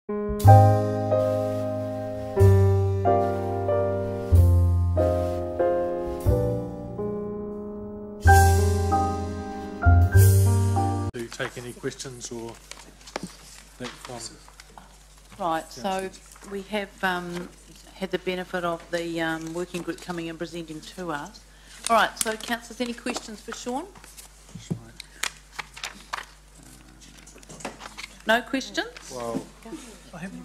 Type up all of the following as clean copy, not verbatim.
To take any questions or that from... Right, so we have had the benefit of the working group coming and presenting to us. All right, so councillors, any questions for Sean? No questions? Well, I haven't.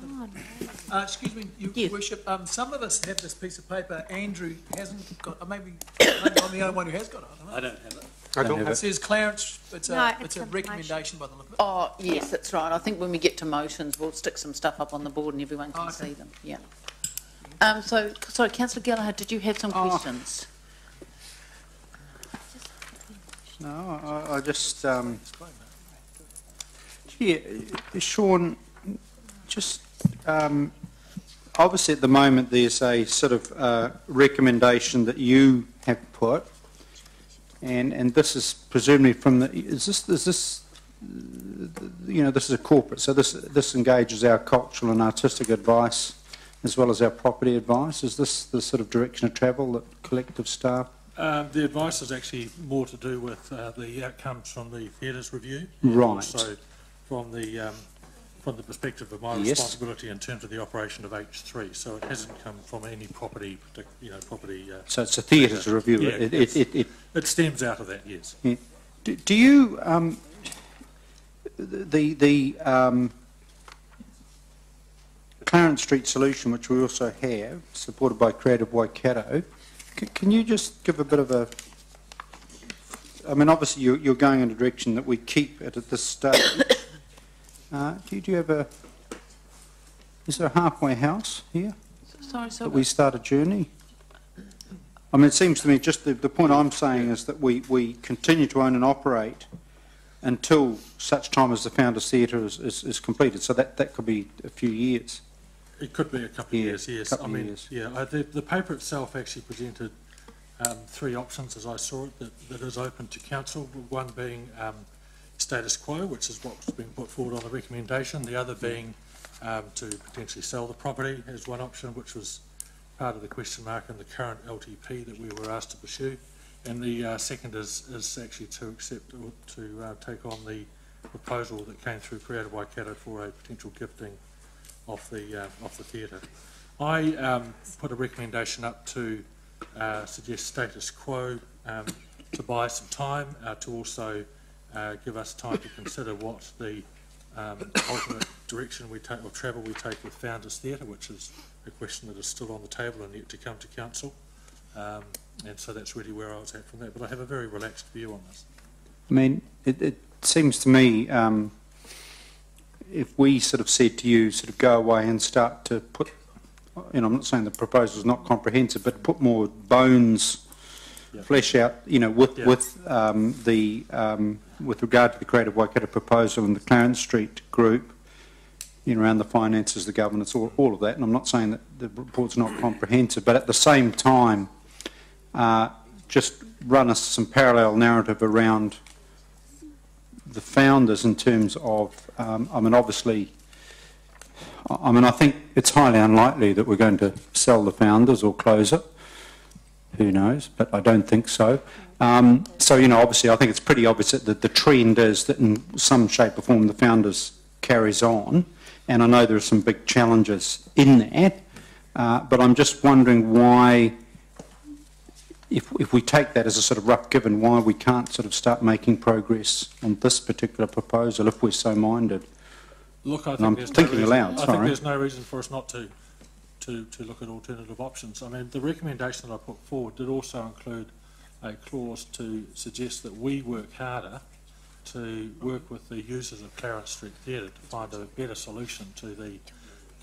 Excuse me, Your Yes. Worship. Some of us have this piece of paper. Andrew hasn't got. Maybe I'm the only one who has got it. I don't know. I don't have it. I don't have It it. says Clarence. It's No, it's a information. recommendation by the look of it. Oh, yes, that's right. I think when we get to motions, we'll stick some stuff up on the board and everyone can Okay. see them. Yeah. So, sorry, Councillor Gallagher, did you have some questions? No, I just, yeah, Sean, just, obviously at the moment there's a sort of recommendation that you have put, and this is presumably from the, is this, you know, this is a corporate, so this engages our cultural and artistic advice as well as our property advice. Is this the sort of direction of travel that collective staff? The advice is actually more to do with the outcomes from the theatres review. Right. So from the perspective of my Yes. responsibility in terms of the operation of H3. So it hasn't come from any property, property. So it's a theatres review. Yeah, it stems out of that, yes. Yeah. Do you the Clarence Street solution, which we also have, supported by Creative Waikato, can you just give a bit of a? I mean, obviously you're going in a direction that we keep it at this stage. Do you have a? Is there a halfway house here Sorry, that we start a journey? I mean, it seems to me just the point I'm saying is that we continue to own and operate until such time as the Founders Theatre is completed. So that could be a few years. It could be a couple of years, yes. Couple of years. Yeah, the paper itself actually presented three options, as I saw it, that is open to council. One being status quo, which is what's been put forward on the recommendation. The other being to potentially sell the property as one option, which was part of the question mark in the current LTP that we were asked to pursue. And the second is actually to accept or to take on the proposal that came through Creative Waikato for a potential gifting of the theatre. I put a recommendation up to suggest status quo, to buy some time, to also give us time to consider what the ultimate direction we take or travel we take with Founders Theatre, which is a question that is still on the table and yet to come to council. And so that's really where I was at from that. But I have a very relaxed view on this. I mean, it seems to me if we sort of said to you, sort of go away and start to put, you know, I'm not saying the proposal is not comprehensive, but put more bones, flesh out, you know, with regard to the Creative Waikato proposal and the Clarence Street group, you know, around the finances, the governance, all of that. And I'm not saying that the report's not comprehensive, but at the same time, just run us some parallel narrative around the founders in terms of, I mean, obviously, I mean, I think it's highly unlikely that we're going to sell the founders or close it. Who knows? But I don't think so. So, you know, obviously, I think it's pretty obvious that the trend is that in some shape or form the founders carries on, and I know there are some big challenges in that, but I'm just wondering why, if we take that as a sort of rough given, why we can't sort of start making progress on this particular proposal if we're so minded. Look, I think I'm there's thinking no reason, aloud, I sorry. think there's no reason for us not to look at alternative options. I mean, the recommendation that I put forward did also include a clause to suggest that we work harder to work with the users of Clarence Street Theatre to find a better solution to the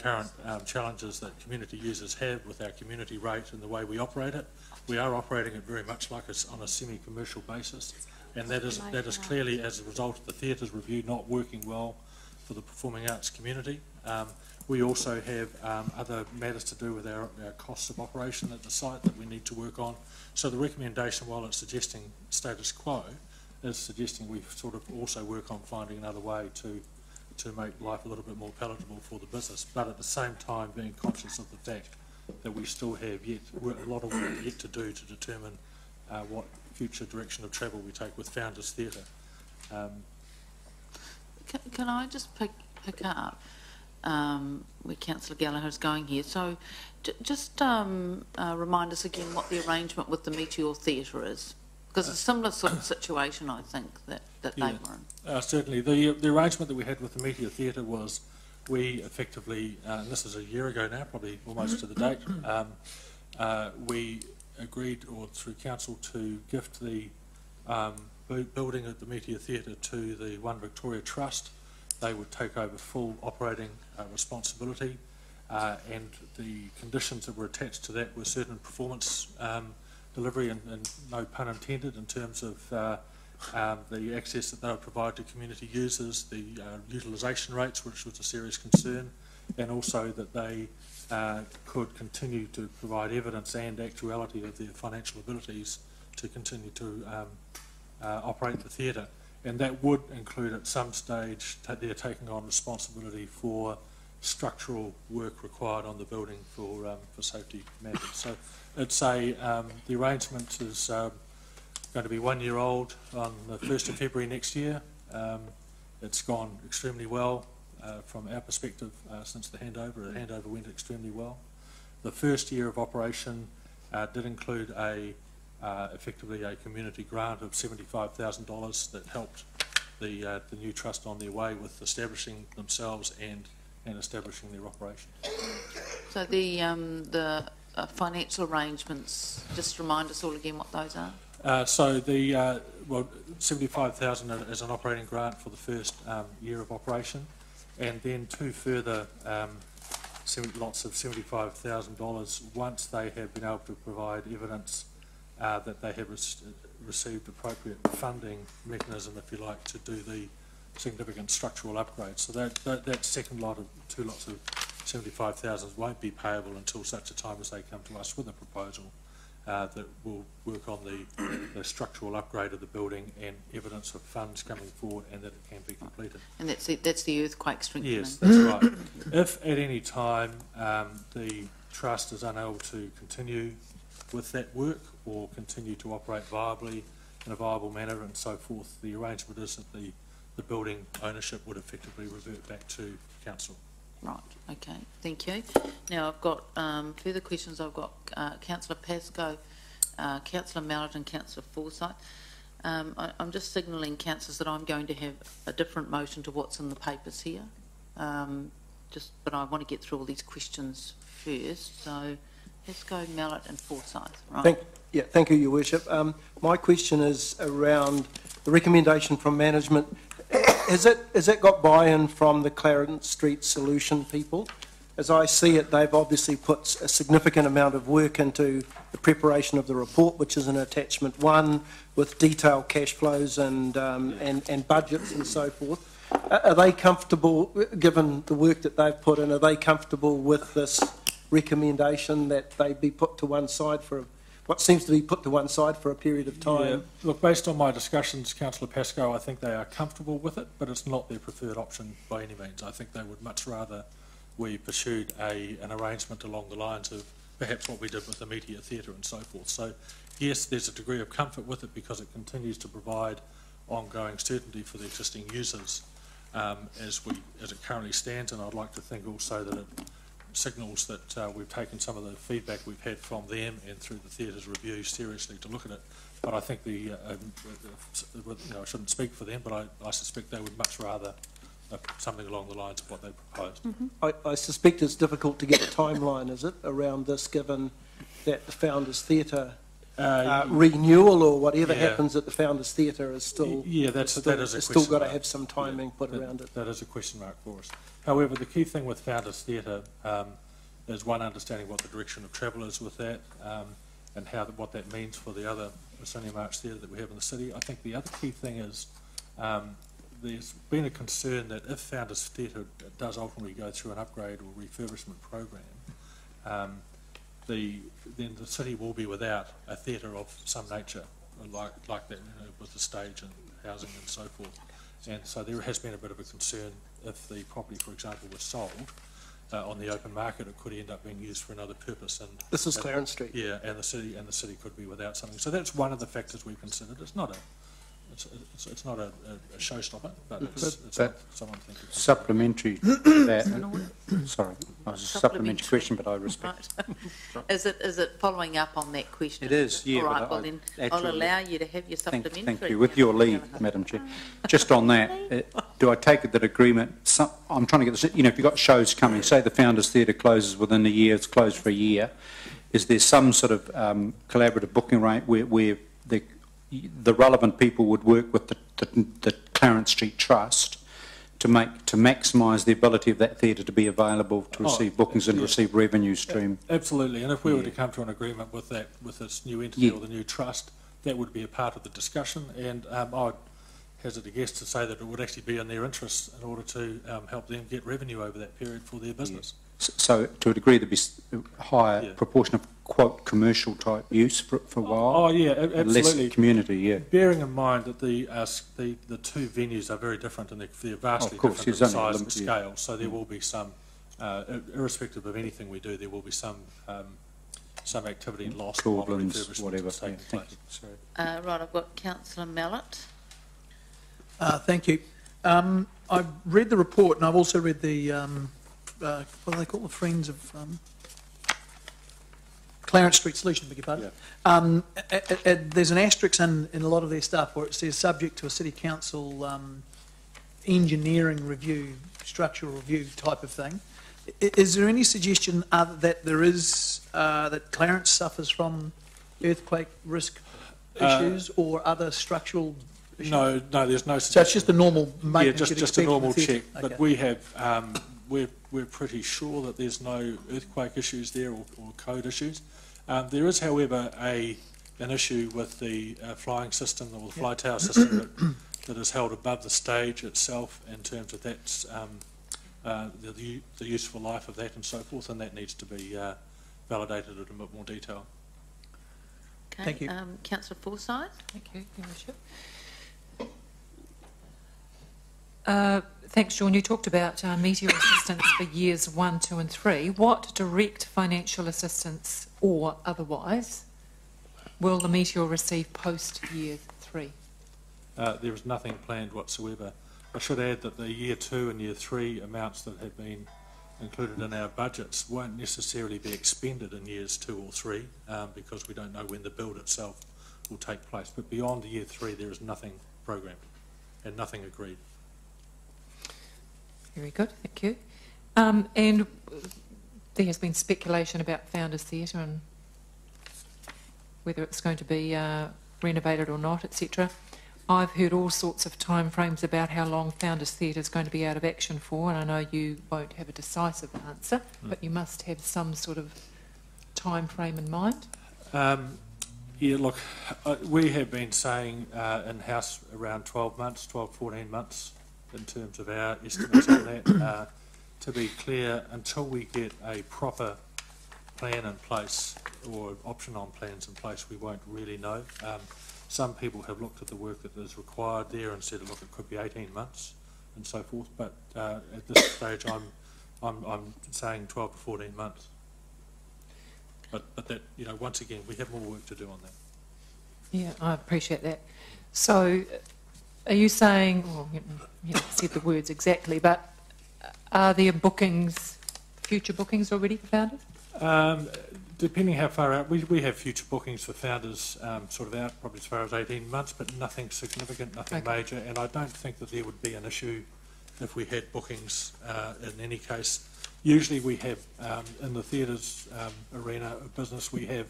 current challenges that community users have with our community rate and the way we operate it. We are operating it very much like on a semi-commercial basis, and that is clearly as a result of the theatres review not working well for the performing arts community. We also have other matters to do with our costs of operation at the site that we need to work on. So the recommendation, while it's suggesting status quo, is suggesting we sort of also work on finding another way to to make life a little bit more palatable for the business, but at the same time being conscious of the fact that we still have a lot of work yet to do to determine what future direction of travel we take with Founders Theatre. Can I just pick up where Councillor Gallagher is going here? So just remind us again what the arrangement with the Meteor Theatre is, because it's a similar sort of situation, I think, that they were in. Certainly. The arrangement that we had with the Meteor Theatre was we effectively, and this is a year ago now, probably almost to the date, we agreed, or through council, to gift the building at the Meteor Theatre to the One Victoria Trust. They would take over full operating responsibility, and the conditions that were attached to that were certain performance delivery, and no pun intended, in terms of the access that they would provide to community users, the utilisation rates, which was a serious concern, and also that they could continue to provide evidence and actuality of their financial abilities to continue to operate the theatre. And that would include at some stage they're taking on responsibility for structural work required on the building for safety matters. So it's the arrangement is going to be 1 year old on the 1st of February next year. It's gone extremely well from our perspective since the handover. The handover went extremely well. The first year of operation did include effectively a community grant of $75,000 that helped the new trust on their way with establishing themselves and establishing their operations. So the financial arrangements, just remind us all again what those are. So the $75,000 as an operating grant for the first year of operation, and then two further lots of $75,000 once they have been able to provide evidence that they have received appropriate funding mechanism, if you like, to do the significant structural upgrades. So that second lot of two lots of $75,000 won't be payable until such a time as they come to us with a proposal that will work on the structural upgrade of the building and evidence of funds coming forward and that it can be completed. And that's the earthquake strengthening? Yes, that's right. If at any time the trust is unable to continue with that work or continue to operate viably in a viable manner and so forth, the arrangement is that the building ownership would effectively revert back to council. Right, okay, thank you. Now I've got further questions. I've got Councillor Pascoe, Councillor Mallett and Councillor Forsyth. I'm just signalling, councillors, that I'm going to have a different motion to what's in the papers here. But I want to get through all these questions first. So Pascoe, Mallett and Forsyth, right? Thank you, Your Worship. My question is around the recommendation from management. Has it got buy-in from the Clarence Street Solution people? As I see it, they've obviously put a significant amount of work into the preparation of the report, which is in attachment 1, with detailed cash flows and budgets and so forth. Are they comfortable, given the work that they've put in, are they comfortable with this recommendation that they be put to one side for what seems to be put to one side for a period of time? Yeah. Look, based on my discussions, Councillor Pascoe, I think they are comfortable with it, but it's not their preferred option by any means. I think they would much rather we pursued an arrangement along the lines of perhaps what we did with the Meteor Theatre and so forth. So yes, there's a degree of comfort with it because it continues to provide ongoing certainty for the existing users as it currently stands, and I'd like to think also that it signals that we've taken some of the feedback we've had from them and through the theatre's review seriously to look at it. But I think I shouldn't speak for them, but I suspect they would much rather something along the lines of what they proposed. I suspect it's difficult to get a timeline, is it, around this, given that the Founders Theatre renewal or whatever happens at the Founders Theatre is still... Yeah, that is a question mark. Still got to have some timing put around it. That is a question mark for us. However, the key thing with Founders Theatre is, one, understanding what the direction of travel is with that and what that means for the other Senior March Theatre that we have in the city. I think the other key thing is there's been a concern that if Founders Theatre does ultimately go through an upgrade or refurbishment program, then the city will be without a theatre of some nature like that, with the stage and housing and so forth. And so there has been a bit of a concern if the property, for example, was sold on the open market, it could end up being used for another purpose. And This is Clarence Street. yeah, and the city could be without something. So that's one of the factors we've considered. It's not a it's not a showstopper, but it's someone thinking. Supplementary to that, sorry, I was a supplementary question, but I respect. Right. Is it following up on that question? It is, yeah. All right, well then I'll allow you to have your supplementary. Thank you. With your leave, Madam Chair. Just on that, do I take it that agreement, I'm trying to get this, if you've got shows coming, say the Founders Theatre closes within a year, it's closed for a year, is there some sort of collaborative booking rate where the relevant people would work with the Clarence Street Trust to maximise the ability of that theatre to be available to receive bookings and receive revenue stream? Absolutely, and if we were to come to an agreement with this new entity or the new trust, that would be a part of the discussion, and I'd hazard a guess to say that it would actually be in their interests in order to help them get revenue over that period for their business. So to a degree there'd be a higher proportion of quote commercial type use for a while? Oh yeah, absolutely. Less community, yeah. Bearing in mind that the two venues are very different and they're vastly different in size and scale, so there will be some, irrespective of anything we do, there will be some activity lost while the refurbishment whatever. is taking place. Right, I've got Councillor Mallett. Thank you. I've read the report and I've also read the, what do they call the Friends of Clarence Street Solution, beg your pardon. Yeah. There's an asterisk in a lot of their stuff where it says subject to a City Council engineering review, structural review type of thing. Is there any suggestion that there is, that Clarence suffers from earthquake risk issues or other structural issues? No, there's no suggestion. So it's just a normal maintenance? Yeah, just a normal check. Okay. But we have, we're pretty sure that there's no earthquake issues there or code issues. There is, however, an issue with the flying system or the fly tower system that is held above the stage itself in terms of that's the useful life of that and so forth, and that needs to be validated in a bit more detail. Okay. Thank you. Councillor Forsyth. Thank you, Your Worship. Thanks, Sean. You talked about meteor assistance for years 1, 2 and 3. What direct financial assistance or otherwise will the meteor receive post year 3? There is nothing planned whatsoever. I should add that the year 2 and year 3 amounts that have been included in our budgets won't necessarily be expended in years 2 or 3 because we don't know when the build itself will take place. But beyond year 3 there is nothing programmed and nothing agreed. Very good, thank you. And there has been speculation about Founders Theatre and whether it's going to be renovated or not, etc. I've heard all sorts of timeframes about how long Founders Theatre is going to be out of action for, and I know you won't have a decisive answer, but you must have some sort of time frame in mind. Yeah, look, we have been saying in-house around 12 months, 12, 14 months in terms of our estimates on that. To be clear, until we get a proper plan in place or option on plans in place, we won't really know. Some people have looked at the work that is required there and said, look, it could be 18 months and so forth, but at this stage I'm saying 12 to 14 months. But that, once again, we have more work to do on that. Yeah, I appreciate that. So are you saying, well, you haven't said the words exactly, but are there future bookings already for Founders? Depending how far out, we have future bookings for Founders sort of out probably as far as 18 months, but nothing significant, nothing major, and I don't think that there would be an issue if we had bookings in any case. Usually we have, in the theatres arena of business, we have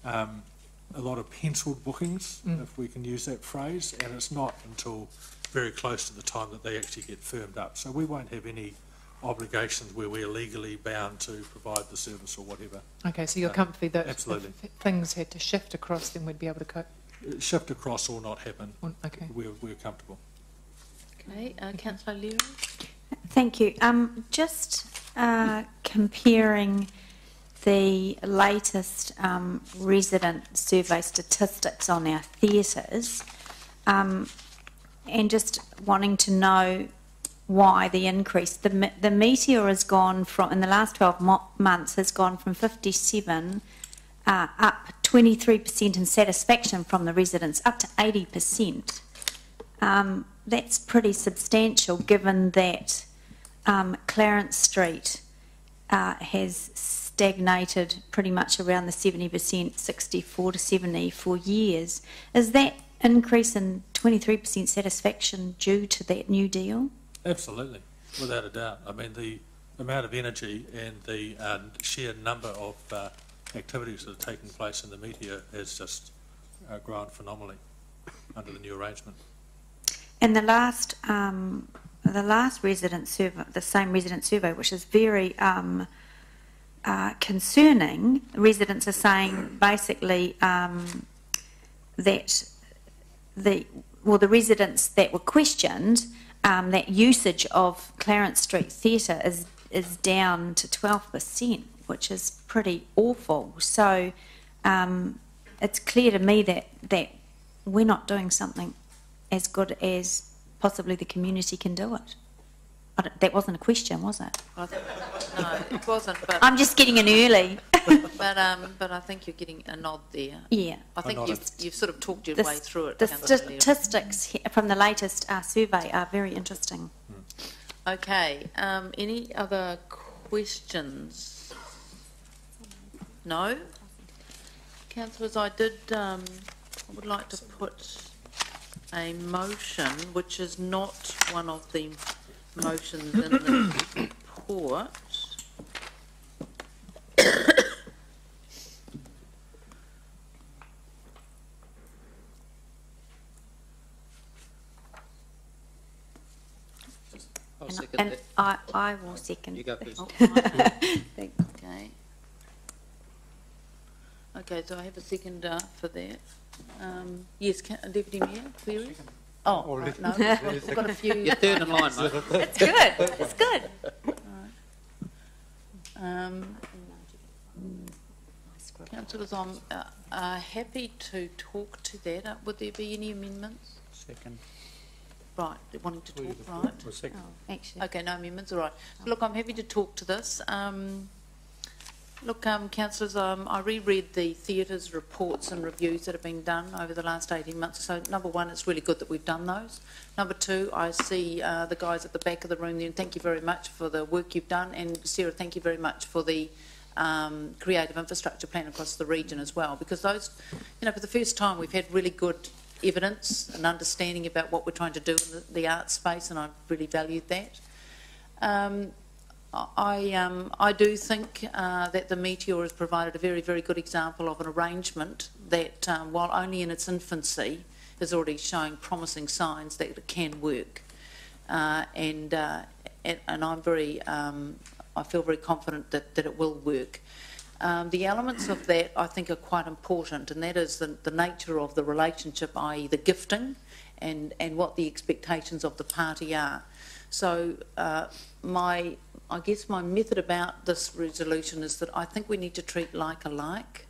a lot of penciled bookings, if we can use that phrase, and it's not until very close to the time that they actually get firmed up. So we won't have any obligations where we're legally bound to provide the service or whatever. Okay, so you're comfy that absolutely. If things had to shift across, then we'd be able to cope? Shift across or not happen. Okay. We're comfortable. Okay, Councillor Leary. Thank you. Just comparing the latest resident survey statistics on our theatres, and just wanting to know why the increase. The Meteor has gone from, in the last 12 months, has gone from 57 up 23% in satisfaction from the residents, up to 80%. That's pretty substantial, given that Clarence Street has stagnated pretty much around the 70%, 64 to 70 for years. Is that increase in 23% satisfaction due to that new deal? Absolutely, without a doubt. I mean, the amount of energy and the sheer number of activities that are taking place in the Meteor has just grown phenomenally under the new arrangement. And the last resident survey, the same resident survey, which is very concerning, residents are saying basically that the residents that were questioned, that usage of Clarence Street Theatre is down to 12%, which is pretty awful. So it's clear to me that we're not doing something as good as possibly the community can do it. That wasn't a question, was it? No, it wasn't. But I'm just getting an early. but I think you're getting a nod there. Yeah. I think you've sort of talked your way through it. The Councillor Leary. statistics from the latest survey are very interesting. Okay. Any other questions? No? Councillors, I would like to put a motion, which is not one of the motions in the report. I'll second And that. I will second. You go first. Oh, okay. Okay, so I have a second for that. Yes, Deputy Mayor, query? Oh, right, no, we've got a few. You're third in line, mate. It's good. It's good. Councillors, I'm happy to talk to that. Would there be any amendments? Second. Right, they're wanting to talk, right? Oh, actually. Okay, no amendments, all right. Look, I'm happy to talk to this. Look, councillors, I reread the theatres reports and reviews that have been done over the last 18 months. So, number one, it's really good that we've done those. Number two, I see the guys at the back of the room there, and thank you very much for the work you've done. And Sarah, thank you very much for the creative infrastructure plan across the region as well. Because those, you know, for the first time, we've had really good evidence and understanding about what we're trying to do in the arts space, and I really valued that. I do think that the Meteor has provided a very, very good example of an arrangement that, while only in its infancy, is already showing promising signs that it can work. And I'm very, I feel very confident that it will work. The elements of that I think are quite important, and that is the nature of the relationship, i.e. the gifting, and what the expectations of the party are. So I guess my method about this resolution is that I think we need to treat like alike.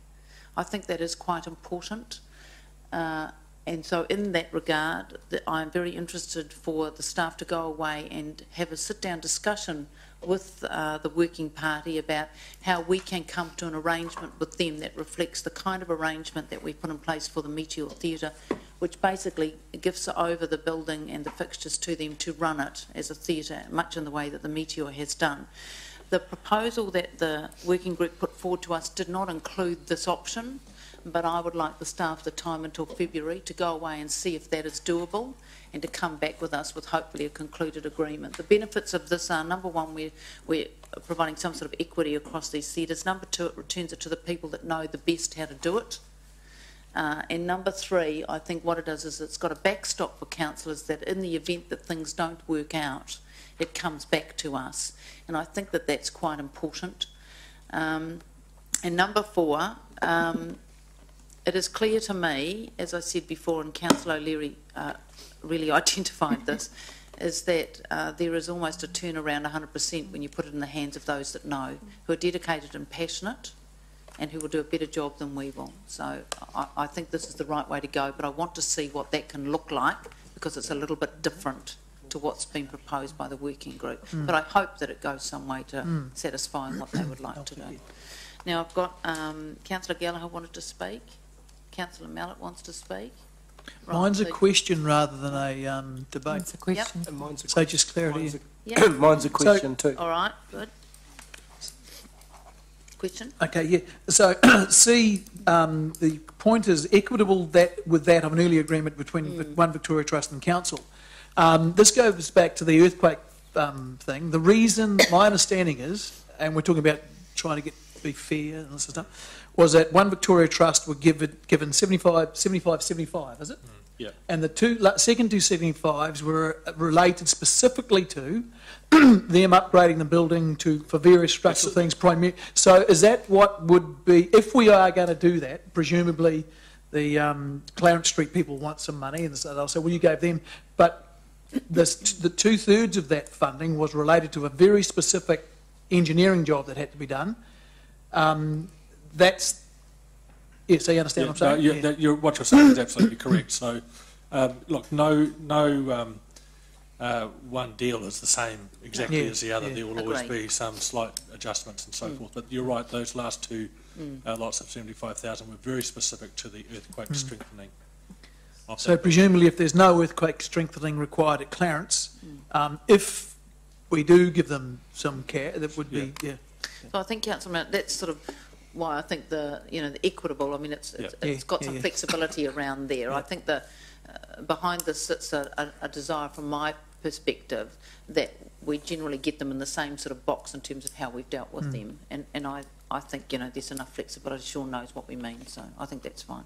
I think that is quite important. And so in that regard, I'm very interested for the staff to go away and have a sit-down discussion with the working party about how we can come to an arrangement with them that reflects the kind of arrangement that we put in place for the Meteor Theatre, which basically gives over the building and the fixtures to them to run it as a theatre, much in the way that the Meteor has done. The proposal that the working group put forward to us did not include this option, but I would like the staff the time until February to go away and see if that is doable and to come back with us with hopefully a concluded agreement. The benefits of this are, number one, we're providing some sort of equity across these theatres. Number two, it returns it to the people that know the best how to do it. And number three, I think what it does is it's got a backstop for councillors that in the event that things don't work out, it comes back to us. And I think that that's quite important. And number four, it is clear to me, as I said before, and Councillor O'Leary really identified this, is that there is almost a turnaround 100% when you put it in the hands of those that know, who are dedicated and passionate, and who will do a better job than we will. So I think this is the right way to go, but I want to see what that can look like because it's a little bit different to what's been proposed by the working group. But I hope that it goes some way to satisfying what they would like to do. Now, I've got Councillor Gallagher wanted to speak. Councillor Mallett wants to speak. Right, Mine's a so- question rather than a debate. It's a question. And mine's a So just clarity. Mine's a, Yeah. mine's a question too. All right, good. Question? Okay, yeah. So, see, the point is equitable that with that of an early agreement between One Victoria Trust and Council. This goes back to the earthquake thing. The reason, my understanding is, and we're talking about trying to be fair and this sort of stuff, was that One Victoria Trust were given 75, is it? Yeah. And the second two 75s were related specifically to them upgrading the building for various structural things. So is that what would be, if we are going to do that, presumably the Clarence Street people want some money, and so they'll say, well, you gave them, but the 2/3 of that funding was related to a very specific engineering job that had to be done. That's, yes, you understand what I'm saying? What you're saying is absolutely correct. So, look, no one deal is the same exactly Yeah, as the other. yeah. There will always Agreed. be some slight adjustments and so forth. But you're right; those last two lots of 75,000 were very specific to the earthquake strengthening. of So that. presumably if there's no earthquake strengthening required at Clarence, if we do give them some care, that would be, yeah. So I think, Councillor Mallett, that's sort of why I think the equitable, I mean, it's got some flexibility around there. I think behind this sits a desire from my perspective that we generally get them in the same sort of box in terms of how we've dealt with them. And I think, there's enough flexibility. Sean knows what we mean, so I think that's fine.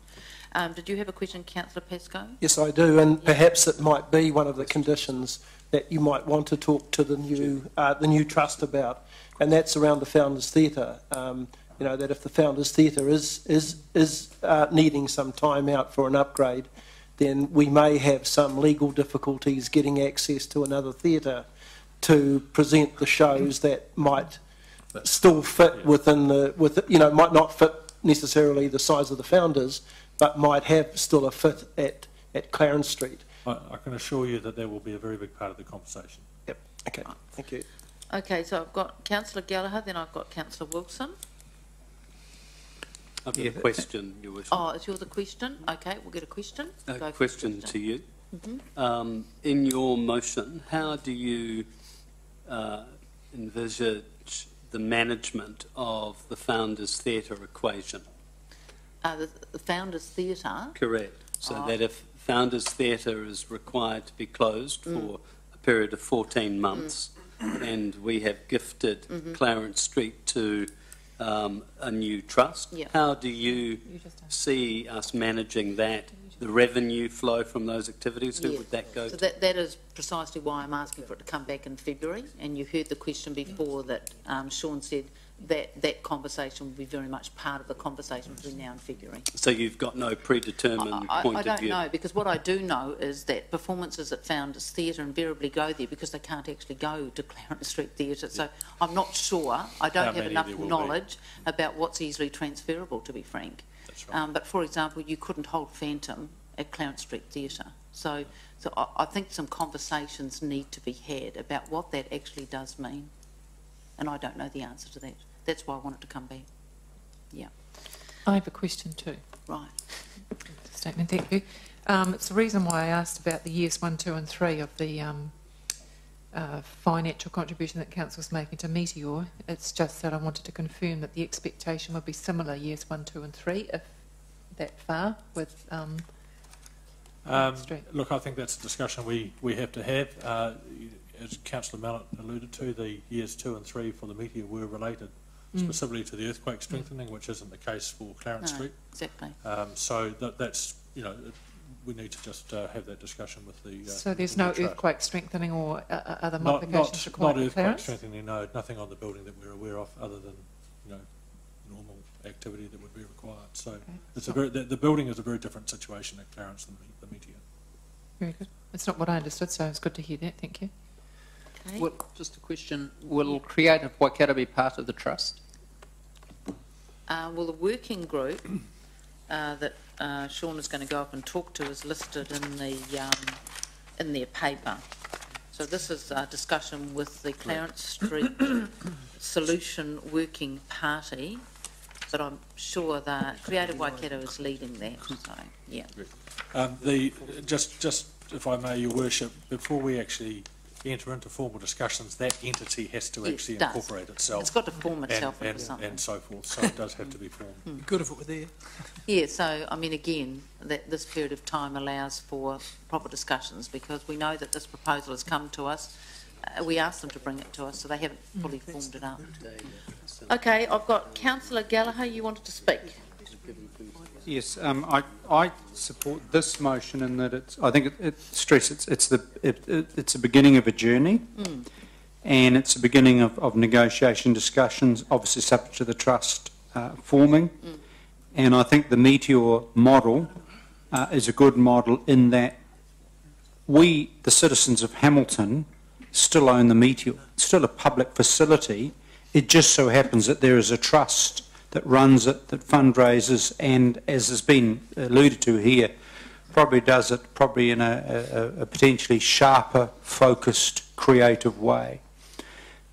Did you have a question, Councillor Pascoe? Yes, I do, and perhaps it might be one of the conditions that you might want to talk to the new trust about, and that's around the Founders Theatre. That if the Founders Theatre is needing some time out for an upgrade, then we may have some legal difficulties getting access to another theatre to present the shows that might still fit within might not fit necessarily the size of the Founders, but might have still a fit at Clarence Street. I can assure you that will be a very big part of the conversation. Yep. Okay. Thank you. Okay, so I've got Councillor Gallagher, then I've got Councillor Wilson. I've got a question, Your Worship. Oh, is yours the question? Okay, we'll get a question. Go for A the question to you. In your motion, how do you envisage the management of the Founders Theatre equation? The Founders Theatre. Correct. So that if Founders Theatre is required to be closed for a period of 14 months, and we have gifted Clarence Street to a new trust, how do you see us managing that? The revenue flow from those activities, who would that go so to? that is precisely why I'm asking for it to come back in February. And you heard the question before that Sean said that conversation will be very much part of the conversation between now and February. So you've got no predetermined point I of don't view? know, because what I do know is that performances at Founders Theatre invariably go there because they can't actually go to Clarence Street Theatre. So I'm not sure. I don't have enough knowledge about what's easily transferable, to be frank. That's right. But for example, you couldn't hold Phantom at Clarence Street Theatre. So I think some conversations need to be had about what that actually does mean. And I don't know the answer to that. That's why I wanted to come back. Yeah. I have a question too. Right. Statement, thank you. It's the reason why I asked about the years 1, 2 and 3 of the financial contribution that Council's making to Meteor. It's just that I wanted to confirm that the expectation would be similar years 1, 2 and 3, if that far, with Street. Look, I think that's a discussion we have to have. As Councillor Mallett alluded to, the years 2 and 3 for the Meteor were related specifically to the earthquake strengthening, which isn't the case for Clarence Street. Exactly. So that's, we need to just have that discussion with the So there's with the no trust. earthquake strengthening or other Not modifications required for earthquake Clarence? strengthening, no, nothing on the building that we're aware of other than, normal activity that would be required. So it's the building is a very different situation at Clarence than the Meteor. Very good. It's not what I understood, so it's good to hear that. Thank you. Okay. Well, just a question. Will Creative Waikato be part of the trust? Well, the working group that Sean is going to go up and talk to is listed in the in their paper. So this is a discussion with the Clarence Street Solution Working Party, but I'm sure that Creative Waikato is leading that, so, yeah. Just if I may, Your Worship, before we actually enter into formal discussions, that entity has to actually incorporate itself. It's got to form itself into something. And so forth, so it does have to be formed. Good if it were there. Yeah, so, I mean, again, that this period of time allows for proper discussions, because we know that this proposal has come to us. We asked them to bring it to us, so they haven't fully formed it up. Okay, I've got Councillor Gallagher, you wanted to speak. Yes, I support this motion in that I think it's the beginning of a journey, and it's the beginning of negotiation discussions, obviously subject to the trust forming. And I think the Meteor model is a good model in that we, the citizens of Hamilton, still own the Meteor. It's still a public facility. It just so happens that there is a trust that runs it, that fundraises, and as has been alluded to here, probably does it in a potentially sharper, focused, creative way.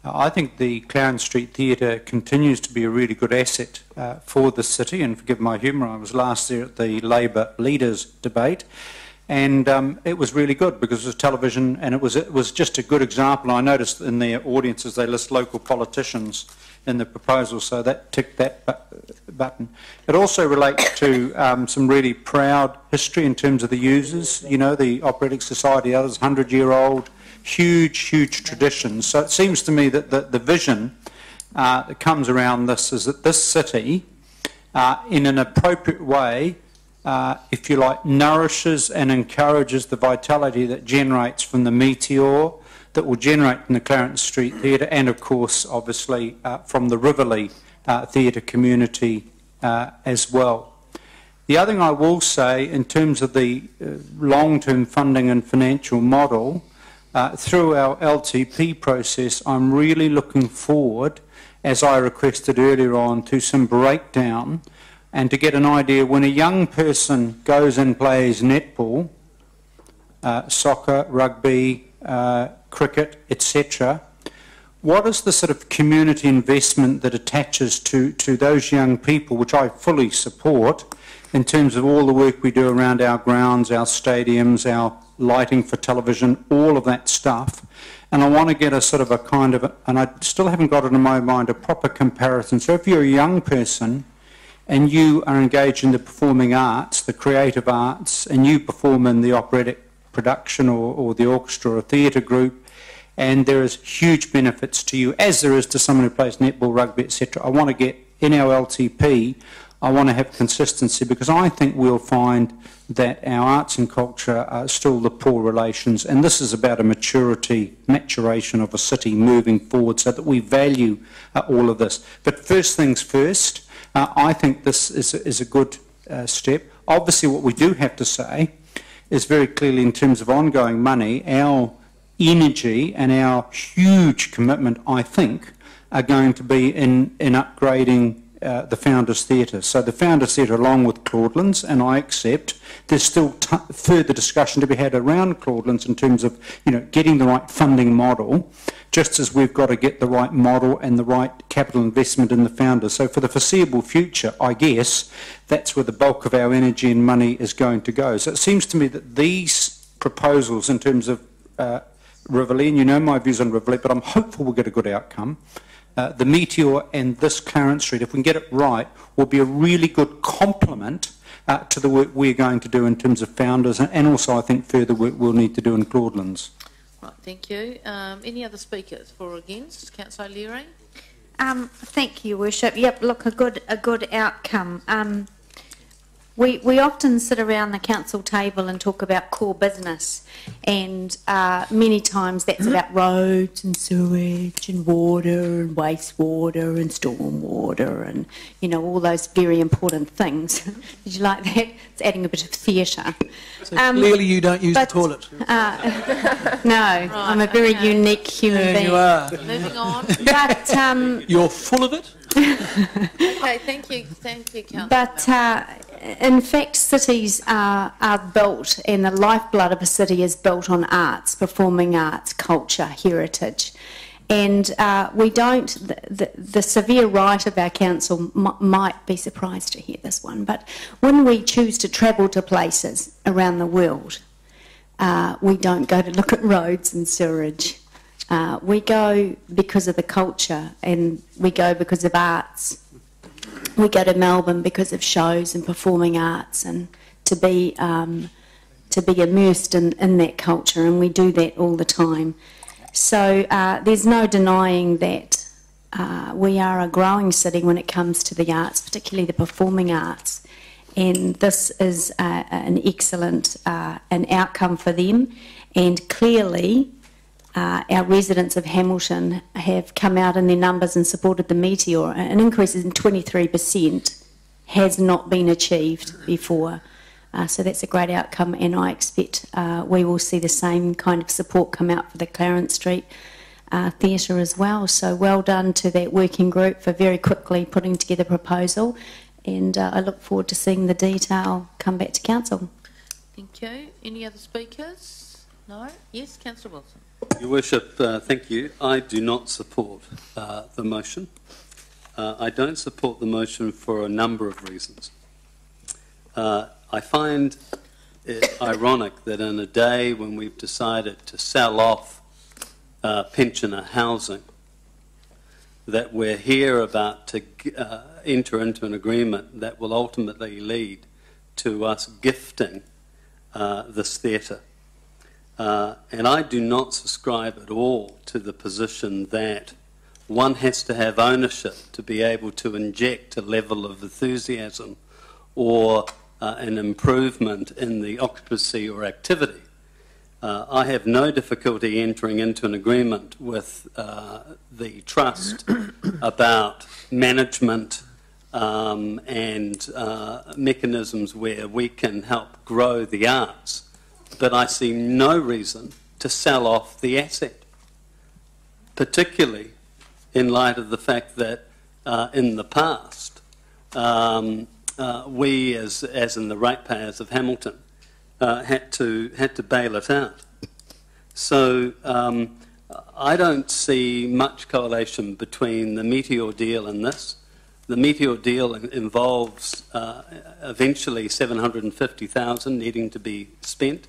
I think the Clarence Street Theatre continues to be a really good asset for the city, and forgive my humour, I was last there at the Labour leaders debate, and it was really good because it was television, and it was just a good example. I noticed in their audiences they list local politicians in the proposal, so that ticked that button. It also relates to some really proud history in terms of the users, you know, the Operatic Society, others, 100-year-old, huge traditions. So it seems to me that the vision that comes around this is that this city, in an appropriate way, if you like, nourishes and encourages the vitality that generates from the Meteor, that will generate from the Clarence Street Theatre, and of course, obviously, from the Riverlea theatre community as well. The other thing I will say, in terms of the long-term funding and financial model, through our LTP process, I'm really looking forward, as I requested earlier on, to some breakdown and to get an idea when a young person goes and plays netball, soccer, rugby, cricket, etc. What is the sort of community investment that attaches to those young people, which I fully support, in terms of all the work we do around our grounds, our stadiums, our lighting for television, all of that stuff. And I want to get a sort of a kind of, and I still haven't got it in my mind, a proper comparison. So if you're a young person and you are engaged in the performing arts, the creative arts, and you perform in the operatic production or the orchestra or theatre group, and there is huge benefits to you, as there is to someone who plays netball, rugby, etc. I want to get, in our LTP, I want to have consistency, because I think we'll find that our arts and culture are still the poor relations, and this is about a maturation of a city moving forward so that we value all of this. But first things first, I think this is a good step. Obviously what we do have to say is very clearly, in terms of ongoing money, our energy and our huge commitment, I think, are going to be in upgrading the Founders Theatre. So the Founders Theatre, along with Claudelands, and I accept there's still further discussion to be had around Claudelands in terms of, you know, getting the right funding model, just as we've got to get the right model and the right capital investment in the Founders. So for the foreseeable future, I guess, that's where the bulk of our energy and money is going to go. So it seems to me that these proposals in terms of Riverlea, and you know my views on Riverlea, but I'm hopeful we'll get a good outcome. The Meteor and this Clarence Street, if we can get it right, will be a really good complement to the work we're going to do in terms of Founders, and also I think further work we'll need to do in Claudelands. Right, thank you. Any other speakers for or against? Councillor Leary? Thank you, Worship. Yep, look, a good outcome. We often sit around the council table and talk about core business, and many times that's about roads and sewage and water and wastewater and stormwater and, you know, all those very important things. Did you like that? It's adding a bit of theatre. So clearly you don't use the toilet. No, I'm a very unique human being. You are. Moving on. But you're full of it. Okay, thank you, Councillor. But In fact, cities are built, and the lifeblood of a city is built on arts, performing arts, culture, heritage. And we don't, the severe right of our council might be surprised to hear this one, but when we choose to travel to places around the world, we don't go to look at roads and sewerage. We go because of the culture, and we go because of arts. We go to Melbourne because of shows and performing arts, and to be immersed in that culture, and we do that all the time. So there's no denying that we are a growing city when it comes to the arts, particularly the performing arts, and this is an excellent an outcome for them. And clearly our residents of Hamilton have come out in their numbers and supported the Meteor. An increase in 23% has not been achieved before. So that's a great outcome, and I expect we will see the same kind of support come out for the Clarence Street Theatre as well. So well done to that working group for very quickly putting together a proposal, and I look forward to seeing the detail come back to council. Thank you. Any other speakers? No? Yes, Councillor Wilson. Your Worship, thank you. I do not support the motion. I don't support the motion for a number of reasons. I find it ironic that in a day when we've decided to sell off pensioner housing, that we're here about to enter into an agreement that will ultimately lead to us gifting this theatre. And I do not subscribe at all to the position that one has to have ownership to be able to inject a level of enthusiasm or an improvement in the occupancy or activity. I have no difficulty entering into an agreement with the Trust about management and mechanisms where we can help grow the arts, but I see no reason to sell off the asset, particularly in light of the fact that in the past we, as in the ratepayers of Hamilton, had to bail it out. So I don't see much correlation between the Meteor deal and this. The Meteor deal involves eventually $750,000 needing to be spent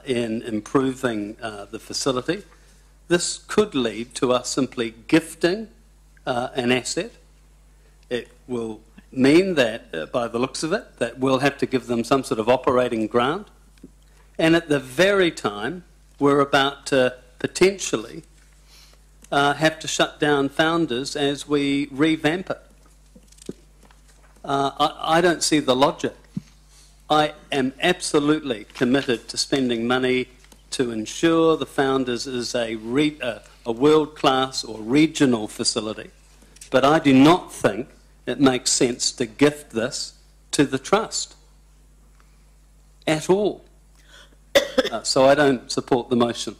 in improving the facility. This could lead to us simply gifting an asset. It will mean that, by the looks of it, that we'll have to give them some sort of operating grant. And at the very time, we're about to potentially have to shut down Founders as we revamp it. I don't see the logic. I am absolutely committed to spending money to ensure the Founders is a world-class or regional facility. But I do not think it makes sense to gift this to the Trust at all. So I don't support the motion.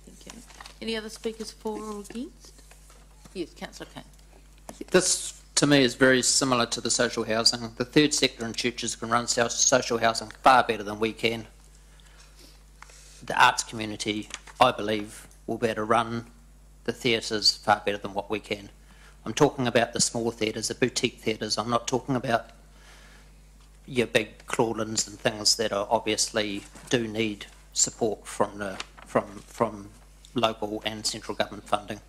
Thank you. Any other speakers for or against? Yes, Councillor Kane. This, to me, is very similar to the social housing. The third sector and churches can run social housing far better than we can. The arts community, I believe, will be able to run the theatres far better than what we can. I'm talking about the small theatres, the boutique theatres. I'm not talking about your big Clawlands and things that are obviously do need support from local and central government funding.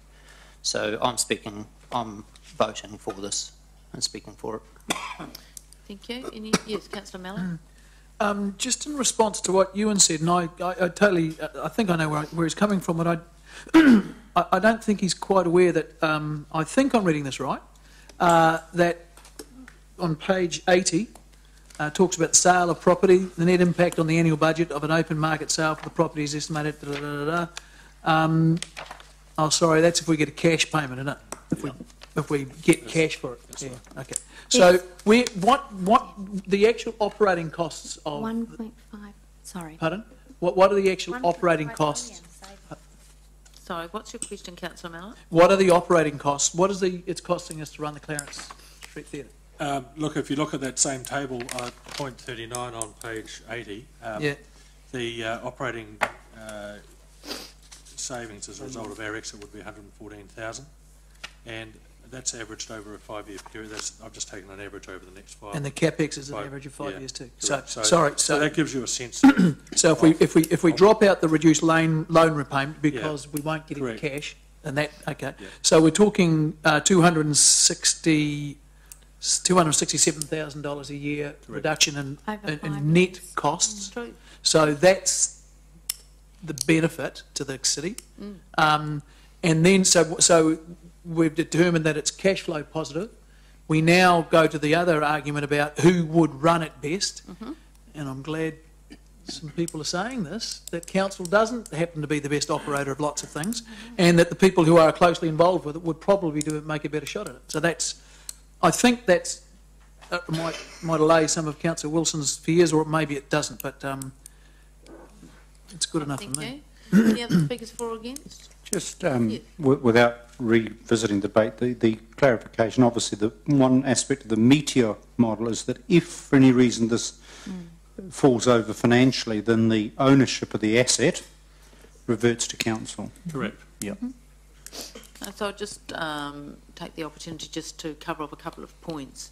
So I'm voting for this and speaking for it. Thank you. Yes, Councillor Mallon. Just in response to what Ewan said, and I totally, I think I know where he's coming from, but I don't think he's quite aware that, I think I'm reading this right, that on page 80, talks about the sale of property, the net impact on the annual budget of an open market sale for the property is estimated, oh, sorry, that's if we get a cash payment, isn't it? If we get cash for it. Yeah, okay. So what the actual operating costs of 1.5. Sorry. Pardon? What are the actual operating costs? Sorry, what's your question, Councillor Mallon? What are the operating costs? What is it's costing us to run the Clarence Street Theatre? Look, if you look at that same table, point 39 on page 80, Yeah. the operating savings as a result of our exit would be 114,000, and that's averaged over a 5-year period. I've just taken an average over the next 5. And the capex is an Five, average of 5 yeah, years too. correct. So that gives you a sense. Of, so if we drop out the reduced loan repayment because we won't get any Correct. cash, and that okay. Yeah. So we're talking $267,000 a year reduction Over 5 in net years. costs. True. So that's the benefit to the city. And then so we've determined that it's cash flow positive. We now go to the other argument about who would run it best. And I'm glad some people are saying this, that council doesn't happen to be the best operator of lots of things, and that the people who are closely involved with it would probably make a better shot at it. So I think that's might allay some of Councillor Wilson's fears, or maybe it doesn't, but it's good enough for me. Thank you. Any other speakers for or against? Just without revisiting debate, the clarification, obviously the one aspect of the Meteor model is that if for any reason this falls over financially, then the ownership of the asset reverts to council. correct. Yep. So I'll just take the opportunity just to cover off a couple of points.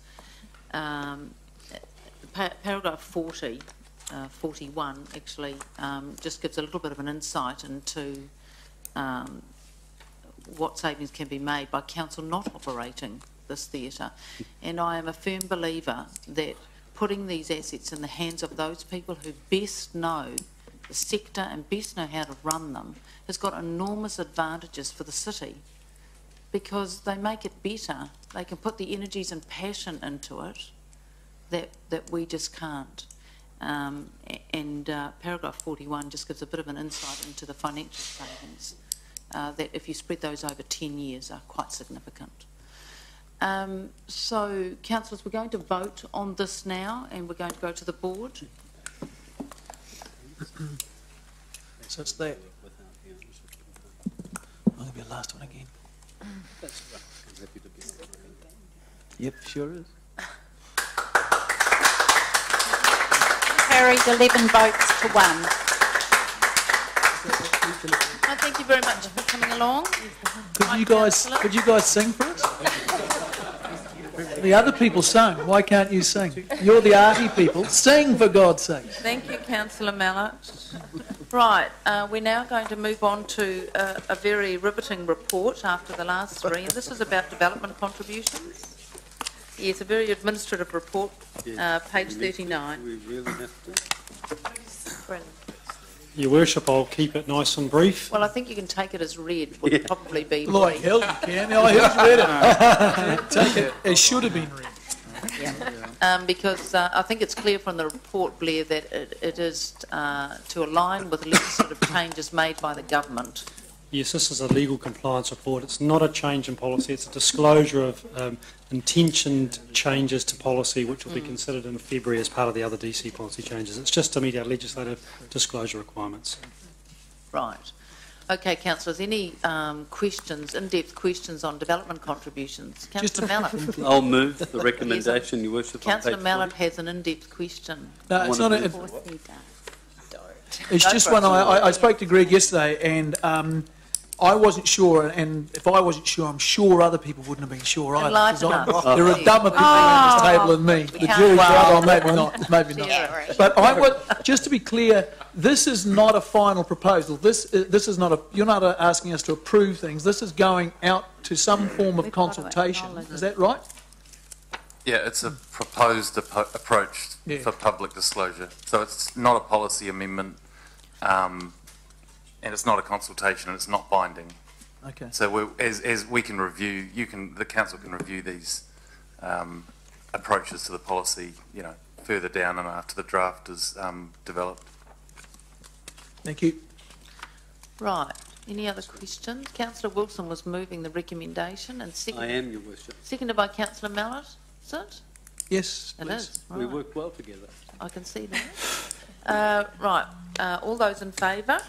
Paragraph 40, 41 actually just gives a little bit of an insight into what savings can be made by council not operating this theatre. And I am a firm believer that putting these assets in the hands of those people who best know the sector and best know how to run them has got enormous advantages for the city, because they make it better. They can put the energies and passion into it that we just can't. Paragraph 41 just gives a bit of an insight into the financial savings that, if you spread those over 10 years, are quite significant. So, councillors, we're going to vote on this now, and we're going to go to the board. So it's that. I'm going to be the last one again. Yep, sure is. Carried 11 votes to 1. Well, thank you very much for coming along. Could you guys sing for us? The other people sung. Why can't you sing? You're the arty people. Sing, for God's sake. Thank you, Councillor Mallett. Right, we're now going to move on to a very riveting report after the last three, and this is about development contributions. Yes, a very administrative report, page 39. We really have to. Your Worship, I'll keep it nice and brief. Well, I think you can take it as read, would probably be Like brief. hell you can. I have read it. Take it. It should have been read. Because I think it's clear from the report, Blair, that it is to align with legislative changes made by the government. Yes, this is a legal compliance report. It's not a change in policy. It's a disclosure of intentioned changes to policy, which will be considered in February as part of the other DC policy changes. It's just to meet our legislative disclosure requirements. Right. Okay, councillors, any questions, in-depth questions on development contributions? Councillor Mallett. I'll move the recommendation, Your Worship. Councillor Mallett has an in-depth question. No, it's not. It's just one. I spoke to Greg yesterday, and I wasn't sure, and if I wasn't sure, I'm sure other people wouldn't have been sure either. 'Cause there are dumber people around this table than me. The jury's out on that one. Maybe not. But just to be clear, this is not a final proposal. This is not a. You're not asking us to approve things. This is going out to some form of consultation. Is that right? Yeah, it's a proposed approach for public disclosure. So it's not a policy amendment, and it's not a consultation, and it's not binding. Okay. So as we can review, the council can review these approaches to the policy, further down and after the draft is developed. Thank you. Right. Any other questions? Councillor Wilson was moving the recommendation, and I am, Your Worship. seconded by Councillor Mallett. Is it? Yes, It please. is. We Right. work well together. I can see that. Right. All those in favour?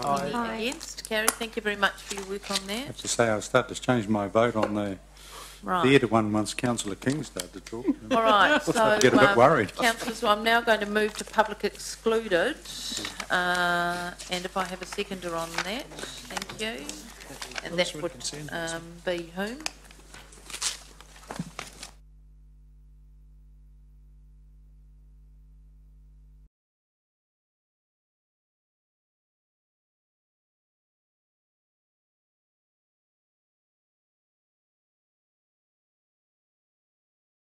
Aye. Against? Carried. Thank you very much for your work on I that. have to say, I started to change my vote on the Right. The other one once Councillor King started to talk. All right, so, Get a bit worried. councillors, I'm now going to move to public excluded, and if I have a seconder on that, thank you. And that would be whom?